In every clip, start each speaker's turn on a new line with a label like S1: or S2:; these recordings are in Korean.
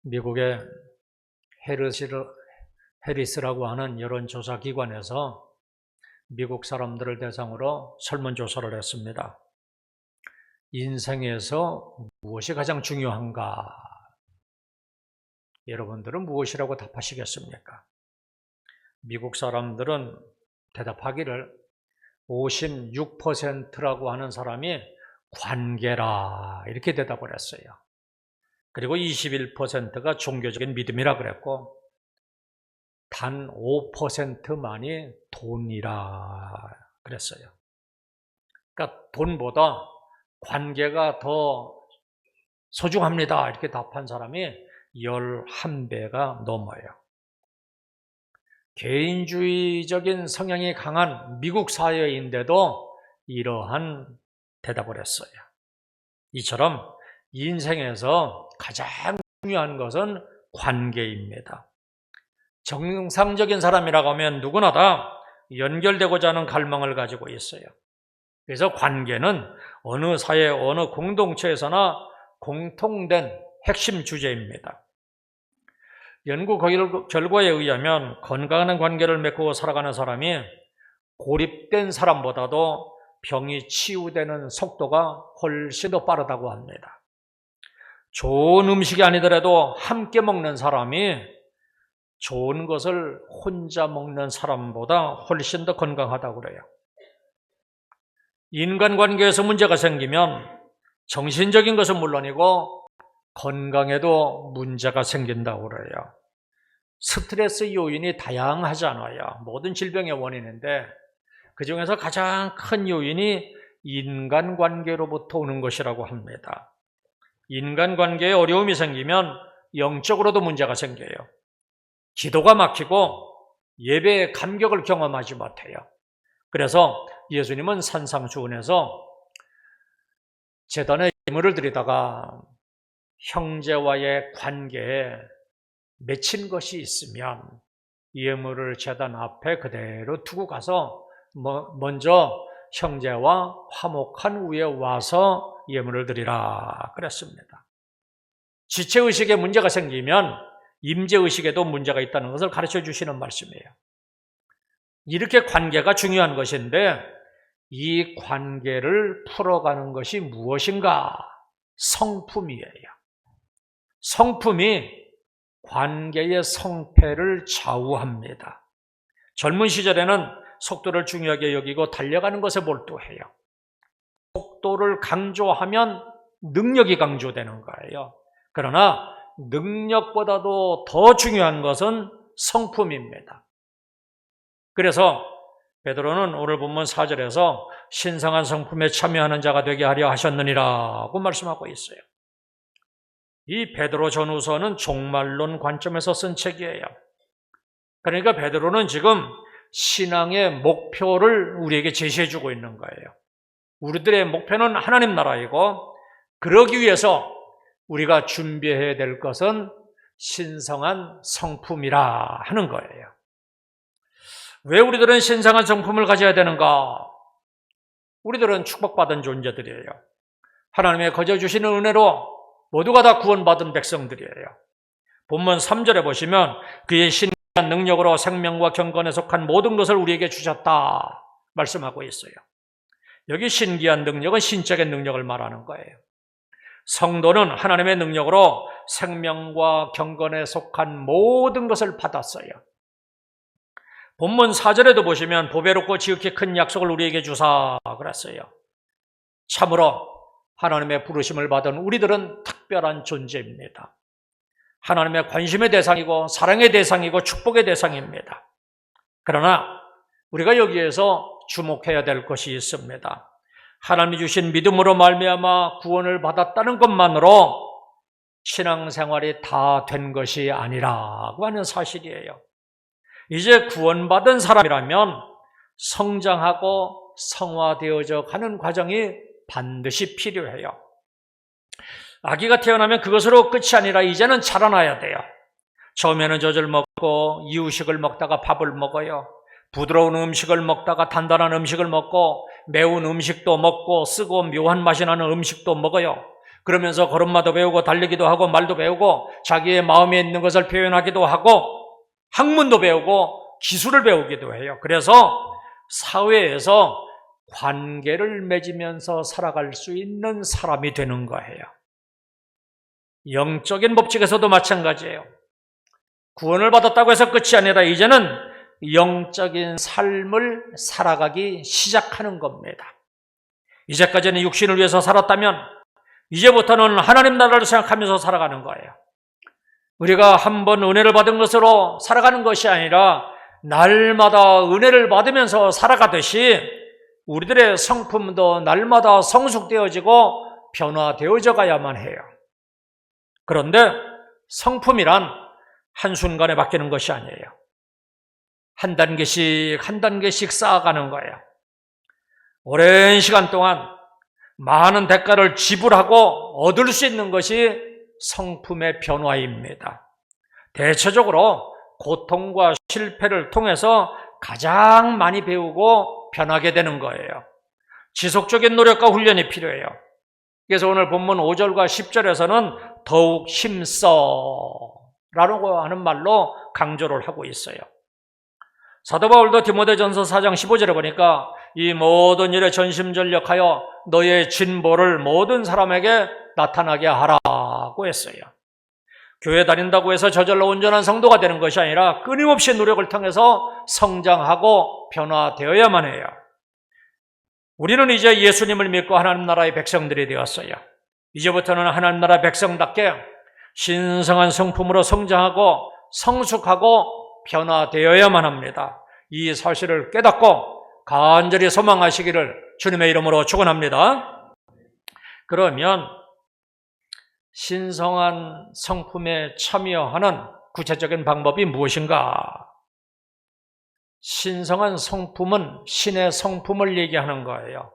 S1: 미국의 해리스라고 하는 여론조사 기관에서 미국 사람들을 대상으로 설문조사를 했습니다. 인생에서 무엇이 가장 중요한가? 여러분들은 무엇이라고 답하시겠습니까? 미국 사람들은 대답하기를 56%라고 하는 사람이 관계라 이렇게 대답을 했어요. 그리고 21%가 종교적인 믿음이라 그랬고 단 5%만이 돈이라 그랬어요. 그러니까 돈보다 관계가 더 소중합니다 이렇게 답한 사람이 11배가 넘어요. 개인주의적인 성향이 강한 미국 사회인데도 이러한 대답을 했어요. 이처럼 인생에서 가장 중요한 것은 관계입니다. 정상적인 사람이라고 하면 누구나 다 연결되고자 하는 갈망을 가지고 있어요. 그래서 관계는 어느 사회, 어느 공동체에서나 공통된 핵심 주제입니다. 연구 결과에 의하면 건강한 관계를 맺고 살아가는 사람이 고립된 사람보다도 병이 치유되는 속도가 훨씬 더 빠르다고 합니다. 좋은 음식이 아니더라도 함께 먹는 사람이 좋은 것을 혼자 먹는 사람보다 훨씬 더 건강하다고 그래요. 인간관계에서 문제가 생기면 정신적인 것은 물론이고 건강에도 문제가 생긴다고 그래요. 스트레스 요인이 다양하잖아요. 모든 질병의 원인인데 그중에서 가장 큰 요인이 인간관계로부터 오는 것이라고 합니다. 인간관계에 어려움이 생기면 영적으로도 문제가 생겨요. 기도가 막히고 예배의 감격을 경험하지 못해요. 그래서 예수님은 산상수훈에서 제단에 예물을 드리다가 형제와의 관계에 맺힌 것이 있으면 예물을 제단 앞에 그대로 두고 가서 먼저 형제와 화목한 후에 와서 예물을 드리라 그랬습니다. 지체의식에 문제가 생기면 임재의식에도 문제가 있다는 것을 가르쳐 주시는 말씀이에요. 이렇게 관계가 중요한 것인데 이 관계를 풀어가는 것이 무엇인가? 성품이에요. 성품이 관계의 성패를 좌우합니다. 젊은 시절에는 속도를 중요하게 여기고 달려가는 것에 몰두해요. 속도를 강조하면 능력이 강조되는 거예요. 그러나 능력보다도 더 중요한 것은 성품입니다. 그래서 베드로는 오늘 본문 4절에서 신성한 성품에 참여하는 자가 되게 하려 하셨느니라고 말씀하고 있어요. 이 베드로 전후서는 종말론 관점에서 쓴 책이에요. 그러니까 베드로는 지금 신앙의 목표를 우리에게 제시해 주고 있는 거예요. 우리들의 목표는 하나님 나라이고 그러기 위해서 우리가 준비해야 될 것은 신성한 성품이라 하는 거예요. 왜 우리들은 신성한 성품을 가져야 되는가? 우리들은 축복받은 존재들이에요. 하나님의 거저 주시는 은혜로 모두가 다 구원받은 백성들이에요. 본문 3절에 보시면 그의 신기한 능력으로 생명과 경건에 속한 모든 것을 우리에게 주셨다 말씀하고 있어요. 여기 신기한 능력은 신적인 능력을 말하는 거예요. 성도는 하나님의 능력으로 생명과 경건에 속한 모든 것을 받았어요. 본문 4절에도 보시면 보배롭고 지극히 큰 약속을 우리에게 주사 그랬어요. 참으로 하나님의 부르심을 받은 우리들은 특별한 존재입니다. 하나님의 관심의 대상이고 사랑의 대상이고 축복의 대상입니다. 그러나 우리가 여기에서 주목해야 될 것이 있습니다. 하나님이 주신 믿음으로 말미암아 구원을 받았다는 것만으로 신앙생활이 다 된 것이 아니라고 하는 사실이에요. 이제 구원받은 사람이라면 성장하고 성화되어져 가는 과정이 반드시 필요해요. 아기가 태어나면 그것으로 끝이 아니라 이제는 자라나야 돼요. 처음에는 젖을 먹고 이유식을 먹다가 밥을 먹어요. 부드러운 음식을 먹다가 단단한 음식을 먹고 매운 음식도 먹고 쓰고 묘한 맛이 나는 음식도 먹어요. 그러면서 걸음마도 배우고 달리기도 하고 말도 배우고 자기의 마음에 있는 것을 표현하기도 하고 학문도 배우고 기술을 배우기도 해요. 그래서 사회에서 관계를 맺으면서 살아갈 수 있는 사람이 되는 거예요. 영적인 법칙에서도 마찬가지예요. 구원을 받았다고 해서 끝이 아니라 이제는 영적인 삶을 살아가기 시작하는 겁니다. 이제까지는 육신을 위해서 살았다면 이제부터는 하나님 나라를 생각하면서 살아가는 거예요. 우리가 한번 은혜를 받은 것으로 살아가는 것이 아니라 날마다 은혜를 받으면서 살아가듯이 우리들의 성품도 날마다 성숙되어지고 변화되어져 가야만 해요. 그런데 성품이란 한순간에 바뀌는 것이 아니에요. 한 단계씩 쌓아가는 거예요. 오랜 시간 동안 많은 대가를 지불하고 얻을 수 있는 것이 성품의 변화입니다. 대체적으로 고통과 실패를 통해서 가장 많이 배우고 변하게 되는 거예요. 지속적인 노력과 훈련이 필요해요. 그래서 오늘 본문 5절과 10절에서는 더욱 힘써 라고 하는 말로 강조를 하고 있어요. 사도 바울도 디모데전서 4장 15절에 보니까 이 모든 일에 전심전력하여 너의 진보를 모든 사람에게 나타나게 하라고 했어요. 교회 다닌다고 해서 저절로 온전한 성도가 되는 것이 아니라 끊임없이 노력을 통해서 성장하고 변화되어야만 해요. 우리는 이제 예수님을 믿고 하나님 나라의 백성들이 되었어요. 이제부터는 하나님 나라 백성답게 신성한 성품으로 성장하고 성숙하고 변화되어야만 합니다. 이 사실을 깨닫고 간절히 소망하시기를 주님의 이름으로 축원합니다. 그러면 신성한 성품에 참여하는 구체적인 방법이 무엇인가? 신성한 성품은 신의 성품을 얘기하는 거예요.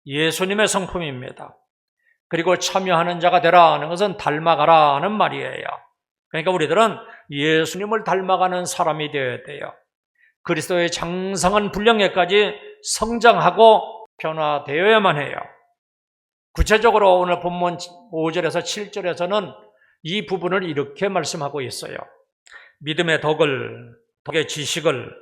S1: 예수님의 성품입니다. 그리고 참여하는 자가 되라는 것은 닮아가라는 말이에요. 그러니까 우리들은 예수님을 닮아가는 사람이 되어야 돼요. 그리스도의 장성한 분량에까지 성장하고 변화되어야만 해요. 구체적으로 오늘 본문 5절에서 7절에서는 이 부분을 이렇게 말씀하고 있어요. 믿음의 덕을, 덕의 지식을,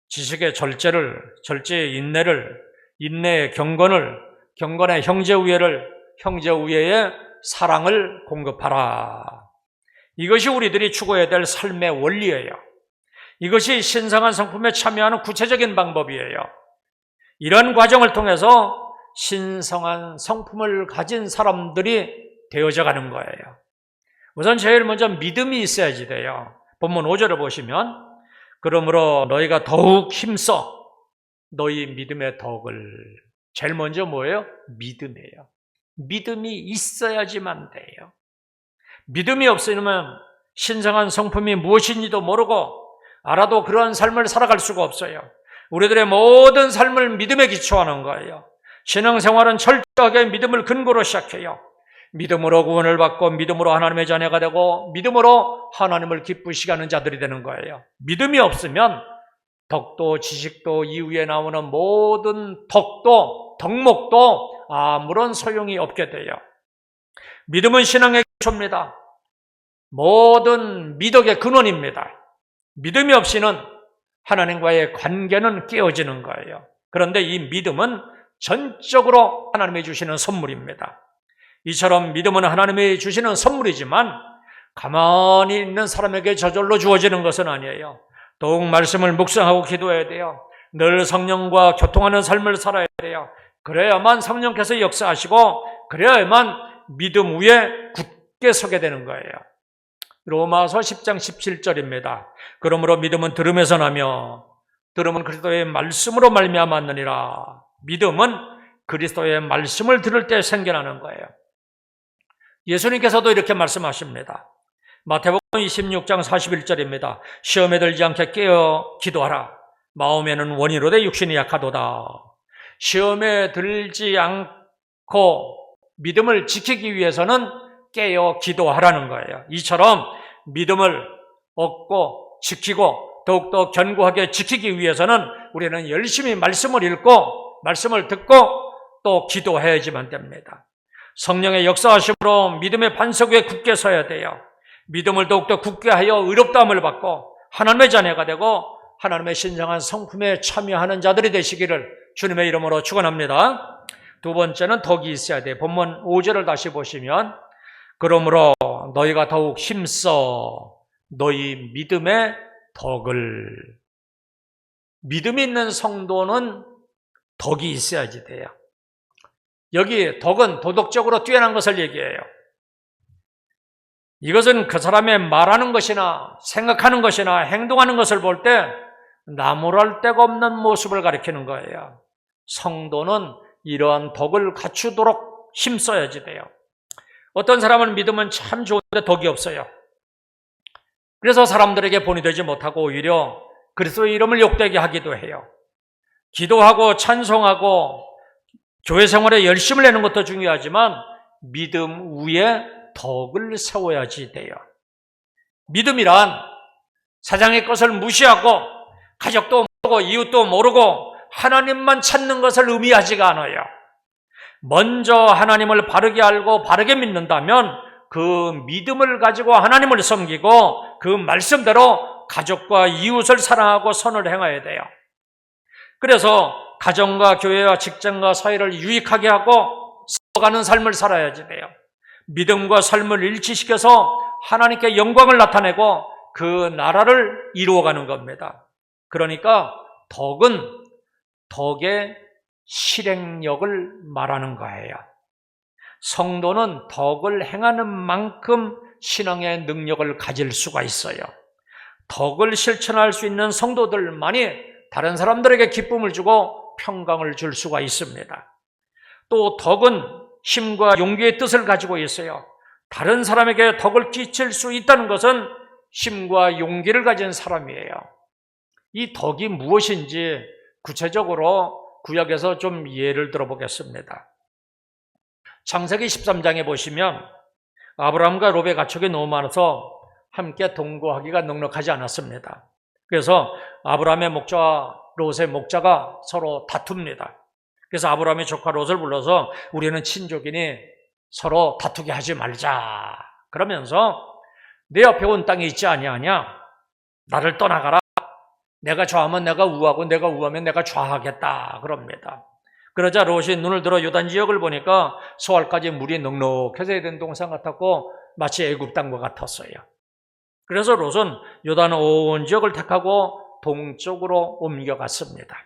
S1: 지식의 절제를, 절제의 인내를, 인내의 경건을, 경건의 형제우애를, 형제우애의 사랑을 공급하라. 이것이 우리들이 추구해야 될 삶의 원리예요. 이것이 신성한 성품에 참여하는 구체적인 방법이에요. 이런 과정을 통해서 신성한 성품을 가진 사람들이 되어져 가는 거예요. 우선 제일 먼저 믿음이 있어야지 돼요. 본문 5절을 보시면 그러므로 너희가 더욱 힘써 너희 믿음의 덕을, 제일 먼저 뭐예요? 믿음이에요. 믿음이 있어야지만 돼요. 믿음이 없으면 신성한 성품이 무엇인지도 모르고 알아도 그러한 삶을 살아갈 수가 없어요. 우리들의 모든 삶을 믿음에 기초하는 거예요. 신앙생활은 철저하게 믿음을 근거로 시작해요. 믿음으로 구원을 받고 믿음으로 하나님의 자녀가 되고 믿음으로 하나님을 기쁘시게 하는 자들이 되는 거예요. 믿음이 없으면 덕도 지식도 이후에 나오는 모든 덕도 덕목도 아무런 소용이 없게 돼요. 믿음은 신앙의 기초입니다. 모든 미덕의 근원입니다. 믿음이 없이는 하나님과의 관계는 깨어지는 거예요. 그런데 이 믿음은 전적으로 하나님이 주시는 선물입니다. 이처럼 믿음은 하나님이 주시는 선물이지만 가만히 있는 사람에게 저절로 주어지는 것은 아니에요. 더욱 말씀을 묵상하고 기도해야 돼요. 늘 성령과 교통하는 삶을 살아야 돼요. 그래야만 성령께서 역사하시고 그래야만 믿음 위에 굳게 서게 되는 거예요. 로마서 10장 17절입니다. 그러므로 믿음은 들음에서 나며 들음은 그리스도의 말씀으로 말미암았느니라. 믿음은 그리스도의 말씀을 들을 때 생겨나는 거예요. 예수님께서도 이렇게 말씀하십니다. 마태복음 26장 41절입니다. 시험에 들지 않게 깨어 기도하라. 마음에는 원이로되 육신이 약하도다. 시험에 들지 않고 믿음을 지키기 위해서는 깨어 기도하라는 거예요. 이처럼 믿음을 얻고 지키고 더욱더 견고하게 지키기 위해서는 우리는 열심히 말씀을 읽고 말씀을 듣고 또 기도해야지만 됩니다. 성령의 역사하심으로 믿음의 반석 위에 굳게 서야 돼요. 믿음을 더욱더 굳게 하여 의롭다함을 받고 하나님의 자녀가 되고 하나님의 신성한 성품에 참여하는 자들이 되시기를 주님의 이름으로 축원합니다. 두 번째는 덕이 있어야 돼요. 본문 5절을 다시 보시면 그러므로 너희가 더욱 힘써 너희 믿음의 덕을. 믿음 있는 성도는 덕이 있어야지 돼요. 여기 덕은 도덕적으로 뛰어난 것을 얘기해요. 이것은 그 사람의 말하는 것이나 생각하는 것이나 행동하는 것을 볼 때 나무랄 데가 없는 모습을 가리키는 거예요. 성도는 이러한 덕을 갖추도록 힘써야지 돼요. 어떤 사람은 믿으면 참 좋은데 덕이 없어요. 그래서 사람들에게 본이 되지 못하고 오히려 그리스도의 이름을 욕되게 하기도 해요. 기도하고 찬송하고 교회 생활에 열심을 내는 것도 중요하지만 믿음 위에 덕을 세워야지 돼요. 믿음이란 세상의 것을 무시하고 가족도 모르고 이웃도 모르고 하나님만 찾는 것을 의미하지가 않아요. 먼저 하나님을 바르게 알고 바르게 믿는다면 그 믿음을 가지고 하나님을 섬기고 그 말씀대로 가족과 이웃을 사랑하고 선을 행해야 돼요. 그래서 가정과 교회와 직장과 사회를 유익하게 하고 써가는 삶을 살아야지 돼요. 믿음과 삶을 일치시켜서 하나님께 영광을 나타내고 그 나라를 이루어가는 겁니다. 그러니까 덕은 덕의 실행력을 말하는 거예요. 성도는 덕을 행하는 만큼 신앙의 능력을 가질 수가 있어요. 덕을 실천할 수 있는 성도들만이 다른 사람들에게 기쁨을 주고 평강을 줄 수가 있습니다. 또 덕은 힘과 용기의 뜻을 가지고 있어요. 다른 사람에게 덕을 끼칠 수 있다는 것은 힘과 용기를 가진 사람이에요. 이 덕이 무엇인지 구체적으로 구약에서 좀 예를 들어보겠습니다. 창세기 13장에 보시면 아브라함과 롯의 가축이 너무 많아서 함께 동거하기가 넉넉하지 않았습니다. 그래서 아브라함의 목자와 롯의 목자가 서로 다툽니다. 그래서 아브라함의 조카 롯을 불러서 우리는 친족이니 서로 다투게 하지 말자. 그러면서 내 옆에 온 땅이 있지 아니하냐? 나를 떠나가라. 내가 좌하면 내가 우하고 내가 우하면 내가 좌하겠다. 그럽니다. 그러자 롯이 눈을 들어 요단 지역을 보니까 소알까지 물이 넉넉해서 에덴 동산 같았고 마치 애굽 땅과 같았어요. 그래서 롯은 요단 온 지역을 택하고 동쪽으로 옮겨갔습니다.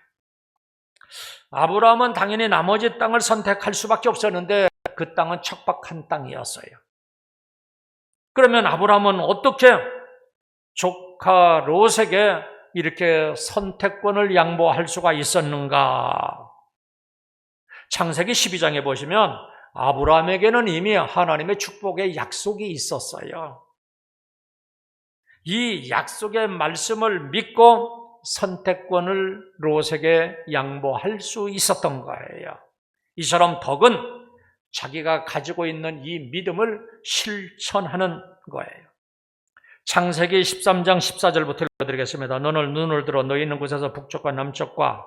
S1: 아브라함은 당연히 나머지 땅을 선택할 수밖에 없었는데 그 땅은 척박한 땅이었어요. 그러면 아브라함은 어떻게 조카 롯에게 이렇게 선택권을 양보할 수가 있었는가? 창세기 12장에 보시면 아브라함에게는 이미 하나님의 축복의 약속이 있었어요. 이 약속의 말씀을 믿고 선택권을 롯에게 양보할 수 있었던 거예요. 이처럼 덕은 자기가 가지고 있는 이 믿음을 실천하는 거예요. 창세기 13장 14절부터 읽어드리겠습니다. 너는 눈을 들어 너희 있는 곳에서 북쪽과 남쪽과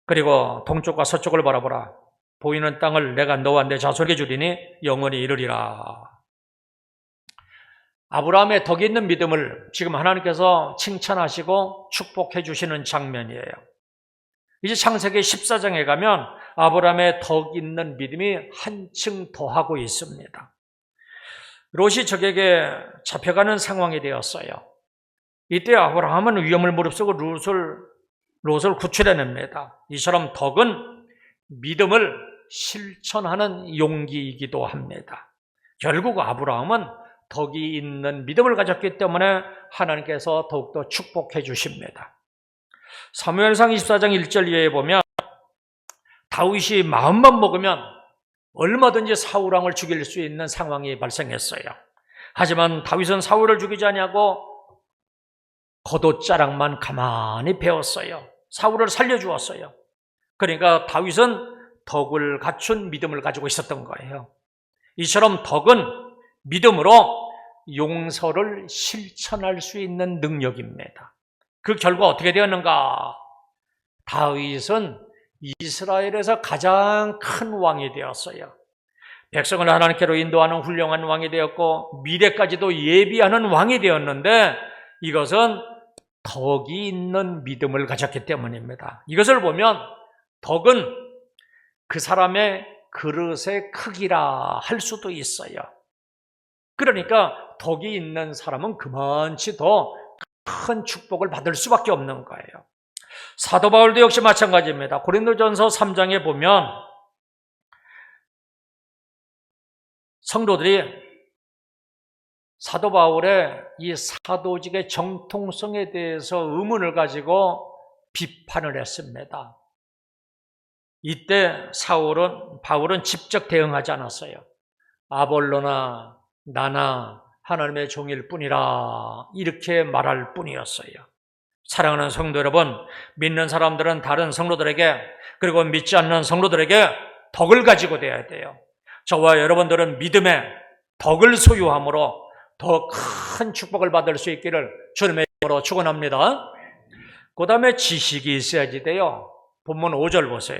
S1: 그리고 동쪽과 서쪽을 바라보라. 보이는 땅을 내가 너와 내 자손에게 주리니 영원히 이르리라. 아브라함의 덕이 있는 믿음을 지금 하나님께서 칭찬하시고 축복해 주시는 장면이에요. 이제 창세기 14장에 가면 아브라함의 덕 있는 믿음이 한층 더하고 있습니다. 롯이 적에게 잡혀가는 상황이 되었어요. 이때 아브라함은 위험을 무릅쓰고 롯을 구출해냅니다. 이처럼 덕은 믿음을 실천하는 용기이기도 합니다. 결국 아브라함은 덕이 있는 믿음을 가졌기 때문에 하나님께서 더욱더 축복해 주십니다. 사무엘상 24장 1절 이하에 보면 다윗이 마음만 먹으면 얼마든지 사울왕을 죽일 수 있는 상황이 발생했어요. 하지만 다윗은 사울을 죽이지 아니하고 겉옷자락만 가만히 베었어요. 사울을 살려주었어요. 그러니까 다윗은 덕을 갖춘 믿음을 가지고 있었던 거예요. 이처럼 덕은 믿음으로 용서를 실천할 수 있는 능력입니다. 그 결과 어떻게 되었는가? 다윗은 이스라엘에서 가장 큰 왕이 되었어요. 백성을 하나님께로 인도하는 훌륭한 왕이 되었고 미래까지도 예비하는 왕이 되었는데 이것은 덕이 있는 믿음을 가졌기 때문입니다. 이것을 보면 덕은 그 사람의 그릇의 크기라 할 수도 있어요. 그러니까 덕이 있는 사람은 그만치 더 큰 축복을 받을 수밖에 없는 거예요. 사도 바울도 역시 마찬가지입니다. 고린도전서 3장에 보면 성도들이 사도 바울의 이 사도직의 정통성에 대해서 의문을 가지고 비판을 했습니다. 이때 바울은 직접 대응하지 않았어요. 아볼로나 나나 하나님의 종일 뿐이라 이렇게 말할 뿐이었어요. 사랑하는 성도 여러분, 믿는 사람들은 다른 성도들에게 그리고 믿지 않는 성도들에게 덕을 가지고 돼야 돼요. 저와 여러분들은 믿음의 덕을 소유함으로 더 큰 축복을 받을 수 있기를 주님의 이름으로 축원합니다. 그 다음에 지식이 있어야지 돼요. 본문 5절 보세요.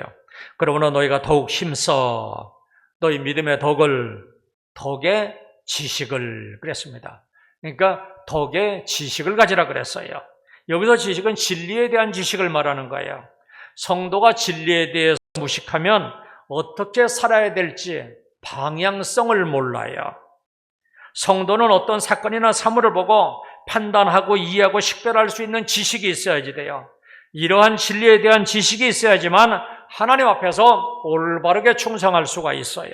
S1: 그러므로 너희가 더욱 힘써 너희 믿음의 덕의 지식을 그랬습니다. 그러니까 덕의 지식을 가지라 그랬어요. 여기서 지식은 진리에 대한 지식을 말하는 거예요. 성도가 진리에 대해서 무식하면 어떻게 살아야 될지 방향성을 몰라요. 성도는 어떤 사건이나 사물을 보고 판단하고 이해하고 식별할 수 있는 지식이 있어야지 돼요. 이러한 진리에 대한 지식이 있어야지만 하나님 앞에서 올바르게 충성할 수가 있어요.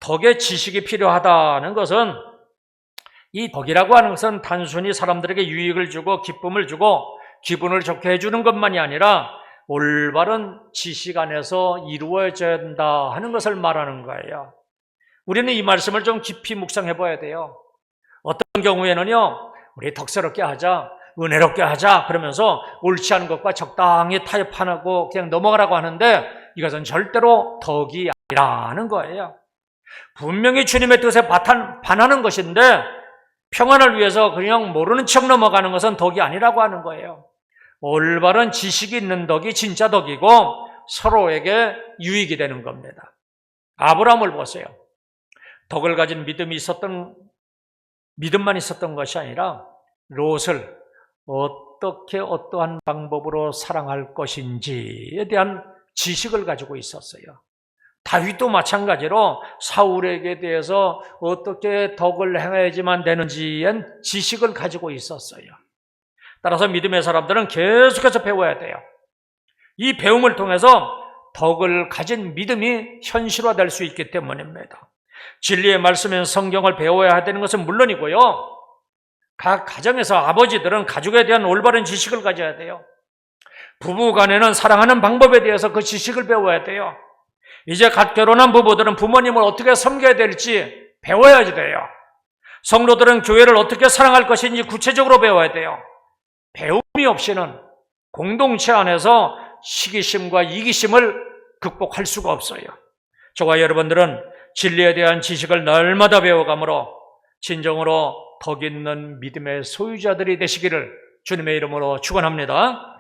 S1: 덕의 지식이 필요하다는 것은 이 덕이라고 하는 것은 단순히 사람들에게 유익을 주고 기쁨을 주고 기분을 좋게 해주는 것만이 아니라 올바른 지식 안에서 이루어져야 한다 하는 것을 말하는 거예요. 우리는 이 말씀을 좀 깊이 묵상해 봐야 돼요. 어떤 경우에는요, 우리 덕스럽게 하자, 은혜롭게 하자 그러면서 옳지 않은 것과 적당히 타협하고 그냥 넘어가라고 하는데 이것은 절대로 덕이 아니라는 거예요. 분명히 주님의 뜻에 반하는 것인데 평안을 위해서 그냥 모르는 척 넘어가는 것은 덕이 아니라고 하는 거예요. 올바른 지식이 있는 덕이 진짜 덕이고 서로에게 유익이 되는 겁니다. 아브라함을 보세요. 덕을 가진 믿음만 있었던 것이 아니라 롯을 어떻게 어떠한 방법으로 사랑할 것인지에 대한 지식을 가지고 있었어요. 다윗도 마찬가지로 사울에게 대해서 어떻게 덕을 행해야지만 되는지엔 지식을 가지고 있었어요. 따라서 믿음의 사람들은 계속해서 배워야 돼요. 이 배움을 통해서 덕을 가진 믿음이 현실화될 수 있기 때문입니다. 진리의 말씀인 성경을 배워야 되는 것은 물론이고요. 각 가정에서 아버지들은 가족에 대한 올바른 지식을 가져야 돼요. 부부 간에는 사랑하는 방법에 대해서 그 지식을 배워야 돼요. 이제 갓 결혼한 부부들은 부모님을 어떻게 섬겨야 될지 배워야지 돼요. 성도들은 교회를 어떻게 사랑할 것인지 구체적으로 배워야 돼요. 배움이 없이는 공동체 안에서 시기심과 이기심을 극복할 수가 없어요. 저와 여러분들은 진리에 대한 지식을 날마다 배워가므로 진정으로 덕 있는 믿음의 소유자들이 되시기를 주님의 이름으로 축원합니다.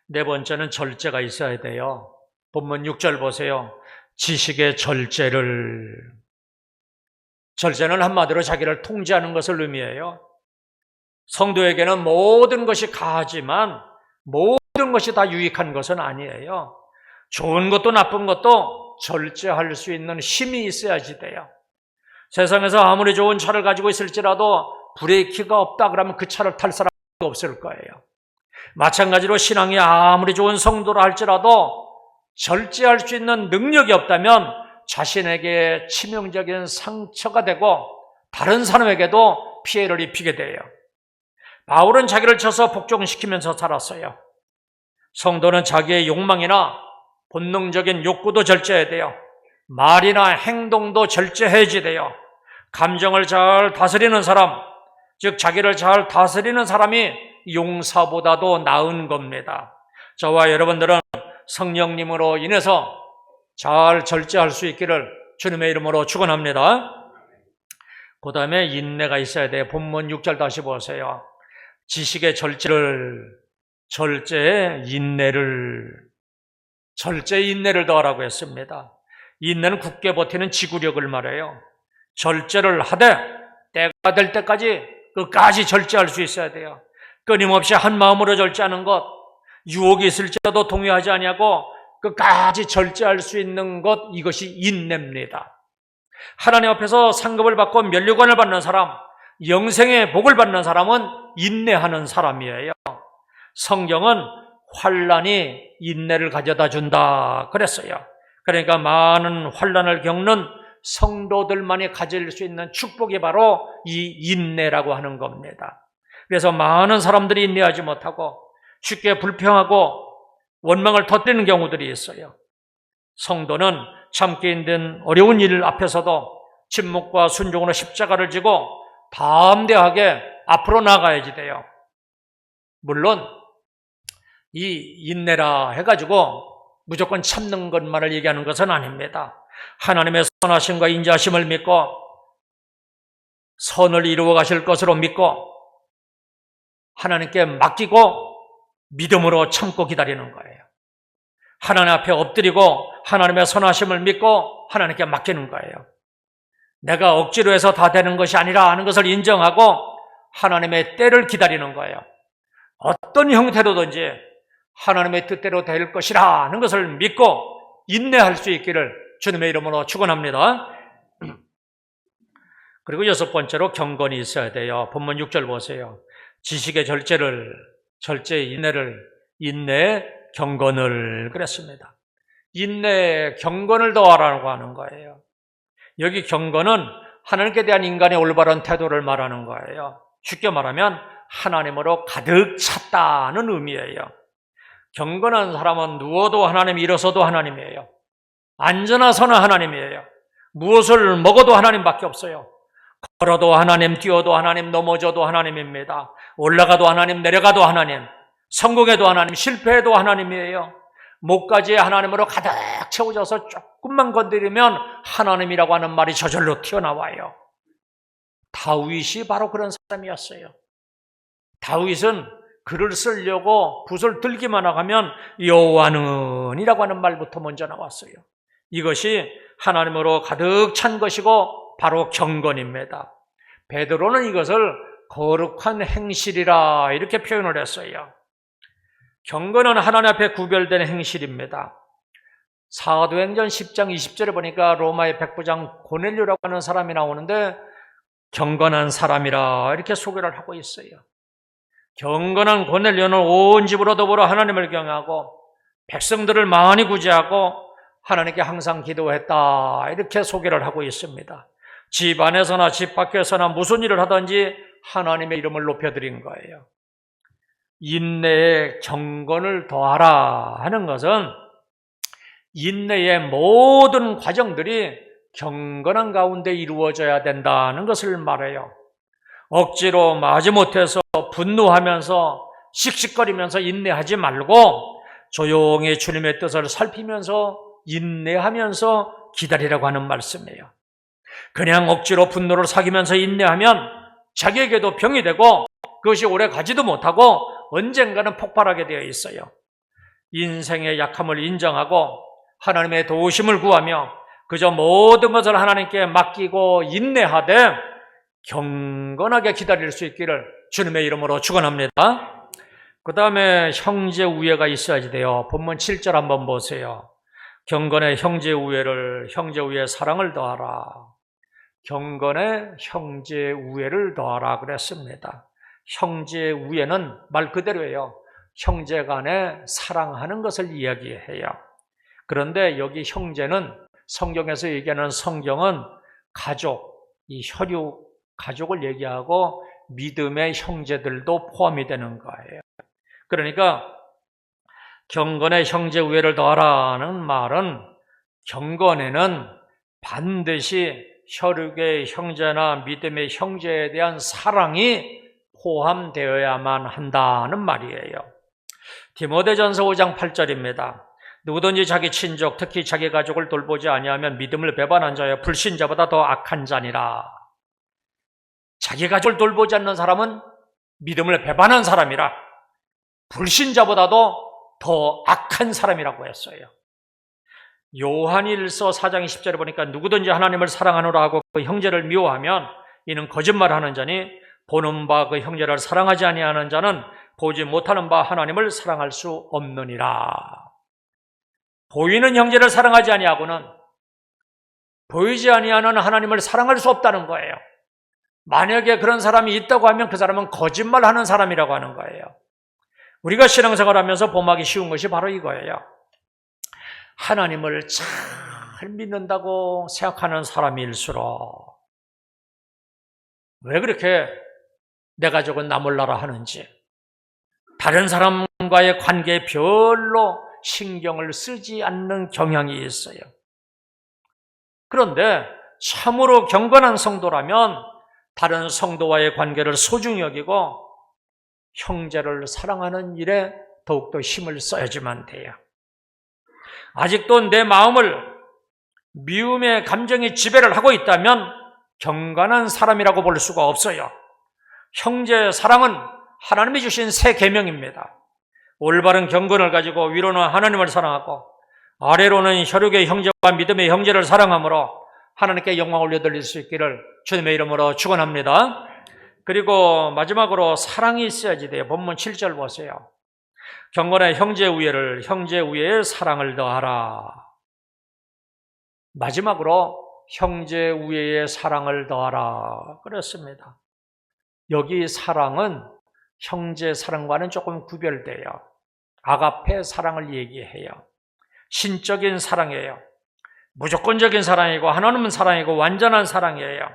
S1: 네 번째는 절제가 있어야 돼요. 본문 6절 보세요. 지식의 절제는 한마디로 자기를 통제하는 것을 의미해요. 성도에게는 모든 것이 가하지만 모든 것이 다 유익한 것은 아니에요. 좋은 것도 나쁜 것도 절제할 수 있는 힘이 있어야지 돼요. 세상에서 아무리 좋은 차를 가지고 있을지라도 브레이크가 없다 그러면 그 차를 탈 사람도 없을 거예요. 마찬가지로 신앙이 아무리 좋은 성도라 할지라도 절제할 수 있는 능력이 없다면 자신에게 치명적인 상처가 되고 다른 사람에게도 피해를 입히게 돼요. 바울은 자기를 쳐서 복종시키면서 살았어요. 성도는 자기의 욕망이나 본능적인 욕구도 절제해야 돼요. 말이나 행동도 절제해야지 돼요. 감정을 잘 다스리는 사람, 즉 자기를 잘 다스리는 사람이 용사보다도 나은 겁니다. 저와 여러분들은 성령님으로 인해서 잘 절제할 수 있기를 주님의 이름으로 축원합니다. 그 다음에 인내가 있어야 돼요. 본문 6절 다시 보세요. 지식의 절제에 인내를 더하라고 했습니다. 인내는 굳게 버티는 지구력을 말해요. 절제를 하되 때가 될 때까지 끝까지 절제할 수 있어야 돼요. 끊임없이 한 마음으로 절제하는 것, 유혹이 있을지라도 동요하지 아니하고 끝까지 절제할 수 있는 것, 이것이 인내입니다. 하나님 앞에서 상급을 받고 면류관을 받는 사람, 영생의 복을 받는 사람은 인내하는 사람이에요. 성경은 환난이 인내를 가져다 준다 그랬어요. 그러니까 많은 환난을 겪는 성도들만이 가질 수 있는 축복이 바로 이 인내라고 하는 겁니다. 그래서 많은 사람들이 인내하지 못하고 쉽게 불평하고 원망을 터뜨리는 경우들이 있어요. 성도는 참기 힘든 어려운 일 앞에서도 침묵과 순종으로 십자가를 지고 담대하게 앞으로 나가야지 돼요. 물론 이 인내라 해가지고 무조건 참는 것만을 얘기하는 것은 아닙니다. 하나님의 선하심과 인자하심을 믿고 선을 이루어 가실 것으로 믿고 하나님께 맡기고 믿음으로 참고 기다리는 거예요. 하나님 앞에 엎드리고 하나님의 선하심을 믿고 하나님께 맡기는 거예요. 내가 억지로 해서 다 되는 것이 아니라 하는 것을 인정하고 하나님의 때를 기다리는 거예요. 어떤 형태로든지 하나님의 뜻대로 될 것이라 하는 것을 믿고 인내할 수 있기를 주님의 이름으로 축원합니다. 그리고 여섯 번째로 경건이 있어야 돼요. 본문 6절 보세요. 지식의 절제의 인내의 경건을 그랬습니다. 인내의 경건을 더하라고 하는 거예요. 여기 경건은 하나님께 대한 인간의 올바른 태도를 말하는 거예요. 쉽게 말하면 하나님으로 가득 찼다는 의미예요. 경건한 사람은 누워도 하나님, 일어서도 하나님이에요. 앉으나 서나 하나님이에요. 무엇을 먹어도 하나님밖에 없어요. 걸어도 하나님, 뛰어도 하나님, 넘어져도 하나님입니다. 올라가도 하나님, 내려가도 하나님, 성공해도 하나님, 실패해도 하나님이에요. 목까지 하나님으로 가득 채워져서 조금만 건드리면 하나님이라고 하는 말이 저절로 튀어나와요. 다윗이 바로 그런 사람이었어요. 다윗은 글을 쓰려고 붓을 들기만 하면 여호와는 이라고 하는 말부터 먼저 나왔어요. 이것이 하나님으로 가득 찬 것이고 바로 경건입니다. 베드로는 이것을 거룩한 행실이라 이렇게 표현을 했어요. 경건은 하나님 앞에 구별된 행실입니다. 사도행전 10장 20절에 보니까 로마의 백부장 고넬료라고 하는 사람이 나오는데 경건한 사람이라 이렇게 소개를 하고 있어요. 경건한 고넬료는 온 집으로 더불어 하나님을 경외하고 백성들을 많이 구제하고 하나님께 항상 기도했다 이렇게 소개를 하고 있습니다. 집 안에서나 집 밖에서나 무슨 일을 하든지 하나님의 이름을 높여드린 거예요. 인내의 경건을 더하라 하는 것은 인내의 모든 과정들이 경건한 가운데 이루어져야 된다는 것을 말해요. 억지로 마지못해서 분노하면서 씩씩거리면서 인내하지 말고 조용히 주님의 뜻을 살피면서 인내하면서 기다리라고 하는 말씀이에요. 그냥 억지로 분노를 사귀면서 인내하면 자기에게도 병이 되고 그것이 오래 가지도 못하고 언젠가는 폭발하게 되어 있어요. 인생의 약함을 인정하고 하나님의 도우심을 구하며 그저 모든 것을 하나님께 맡기고 인내하되 경건하게 기다릴 수 있기를 주님의 이름으로 축원합니다. 그 다음에 형제 우애가 있어야지 돼요. 본문 7절 한번 보세요. 경건의 형제 우애의 사랑을 더하라. 경건의 형제 우애를 더하라 그랬습니다. 형제 우애는 말 그대로예요. 형제 간에 사랑하는 것을 이야기해요. 그런데 여기 형제는 성경에서 얘기하는 성경은 가족, 이 혈육 가족을 얘기하고 믿음의 형제들도 포함이 되는 거예요. 그러니까 경건의 형제 우애를 더하라는 말은 경건에는 반드시 혈육의 형제나 믿음의 형제에 대한 사랑이 포함되어야만 한다는 말이에요. 디모데전서 5장 8절입니다. 누구든지 자기 친족, 특히 자기 가족을 돌보지 아니하면 믿음을 배반한 자여 불신자보다 더 악한 자니라. 자기 가족을 돌보지 않는 사람은 믿음을 배반한 사람이라 불신자보다도 더 악한 사람이라고 했어요. 요한일서 4장 10절에 보니까 누구든지 하나님을 사랑하노라 하고 그 형제를 미워하면 이는 거짓말하는 자니 보는 바 그 형제를 사랑하지 아니하는 자는 보지 못하는 바 하나님을 사랑할 수 없느니라. 보이는 형제를 사랑하지 아니하고는 보이지 아니하는 하나님을 사랑할 수 없다는 거예요. 만약에 그런 사람이 있다고 하면 그 사람은 거짓말하는 사람이라고 하는 거예요. 우리가 신앙생활하면서 범하기 쉬운 것이 바로 이거예요. 하나님을 잘 믿는다고 생각하는 사람일수록 왜 그렇게 내 가족은 나 몰라라 하는지, 다른 사람과의 관계에 별로 신경을 쓰지 않는 경향이 있어요. 그런데 참으로 경건한 성도라면 다른 성도와의 관계를 소중히 여기고 형제를 사랑하는 일에 더욱더 힘을 써야지만 돼요. 아직도 내 마음을 미움의 감정이 지배를 하고 있다면 경건한 사람이라고 볼 수가 없어요. 형제 사랑은 하나님이 주신 새 계명입니다. 올바른 경건을 가지고 위로는 하나님을 사랑하고 아래로는 혈육의 형제와 믿음의 형제를 사랑함으로 하나님께 영광을 올려드릴 수 있기를 주님의 이름으로 축원합니다. 그리고 마지막으로 사랑이 있어야지 돼요. 본문 7절 보세요. 경건의 형제 우애에 사랑을 더하라. 마지막으로 형제 우애에 사랑을 더하라 그랬습니다. 여기 사랑은 형제 사랑과는 조금 구별돼요. 아가페 사랑을 얘기해요. 신적인 사랑이에요. 무조건적인 사랑이고 하나님은 사랑이고 완전한 사랑이에요.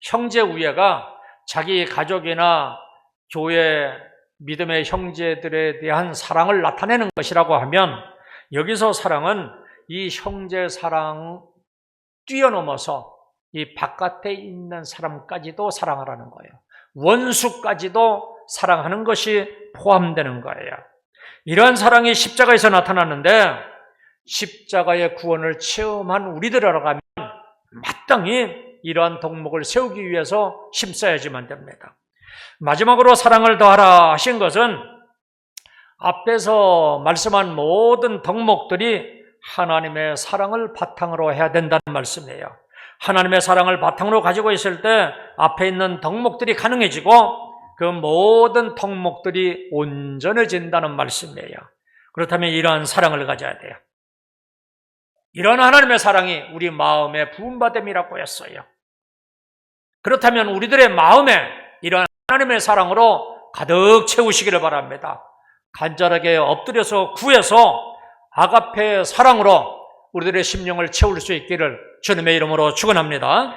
S1: 형제 우애가 자기 가족이나 교회 믿음의 형제들에 대한 사랑을 나타내는 것이라고 하면 여기서 사랑은 이 형제 사랑 뛰어넘어서 이 바깥에 있는 사람까지도 사랑하라는 거예요. 원수까지도 사랑하는 것이 포함되는 거예요. 이러한 사랑이 십자가에서 나타났는데 십자가의 구원을 체험한 우리들이라고 하면 마땅히 이러한 덕목을 세우기 위해서 힘써야지만 됩니다. 마지막으로 사랑을 더하라 하신 것은 앞에서 말씀한 모든 덕목들이 하나님의 사랑을 바탕으로 해야 된다는 말씀이에요. 하나님의 사랑을 바탕으로 가지고 있을 때 앞에 있는 덕목들이 가능해지고 그 모든 덕목들이 온전해진다는 말씀이에요. 그렇다면 이러한 사랑을 가져야 돼요. 이런 하나님의 사랑이 우리 마음의 부음받음이라고 했어요. 그렇다면 우리들의 마음에 이런 하나님의 사랑으로 가득 채우시기를 바랍니다. 간절하게 엎드려서 구해서 아가페의 사랑으로 우리들의 심령을 채울 수 있기를 주님의 이름으로 축원합니다.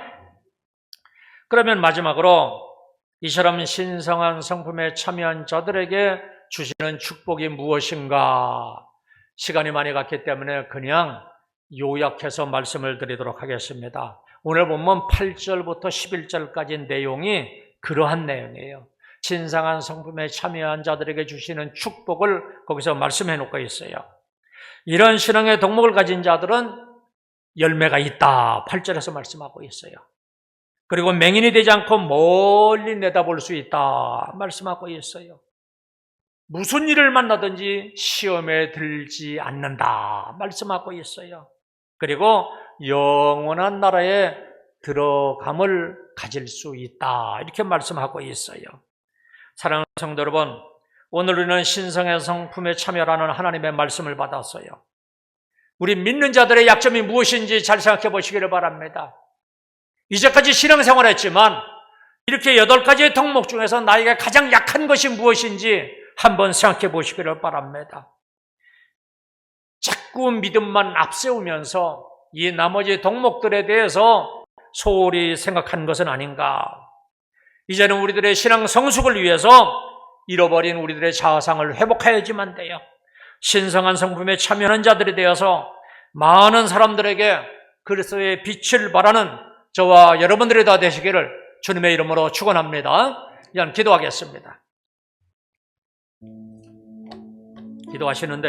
S1: 그러면 마지막으로 이처럼 신성한 성품에 참여한 자들에게 주시는 축복이 무엇인가? 시간이 많이 갔기 때문에 그냥 요약해서 말씀을 드리도록 하겠습니다. 오늘 본문 8절부터 11절까지 내용이 그러한 내용이에요. 신성한 성품에 참여한 자들에게 주시는 축복을 거기서 말씀해 놓고 있어요. 이런 신앙의 덕목을 가진 자들은 열매가 있다. 8절에서 말씀하고 있어요. 그리고 맹인이 되지 않고 멀리 내다볼 수 있다. 말씀하고 있어요. 무슨 일을 만나든지 시험에 들지 않는다. 말씀하고 있어요. 그리고 영원한 나라에 들어감을 가질 수 있다. 이렇게 말씀하고 있어요. 사랑하는 성도 여러분, 오늘 우리는 신성의 성품에 참여라는 하나님의 말씀을 받았어요. 우리 믿는 자들의 약점이 무엇인지 잘 생각해 보시기를 바랍니다. 이제까지 신앙생활했지만 이렇게 8가지의 덕목 중에서 나에게 가장 약한 것이 무엇인지 한번 생각해 보시기를 바랍니다. 자꾸 믿음만 앞세우면서 이 나머지 덕목들에 대해서 소홀히 생각한 것은 아닌가. 이제는 우리들의 신앙 성숙을 위해서 잃어버린 우리들의 자아상을 회복해야지만 돼요. 신성한 성품에 참여하는 자들이 되어서 많은 사람들에게 그리스도의 빛을 발하는 저와 여러분들이 다 되시기를 주님의 이름으로 축원합니다. 이제 기도하겠습니다. 기도하시는데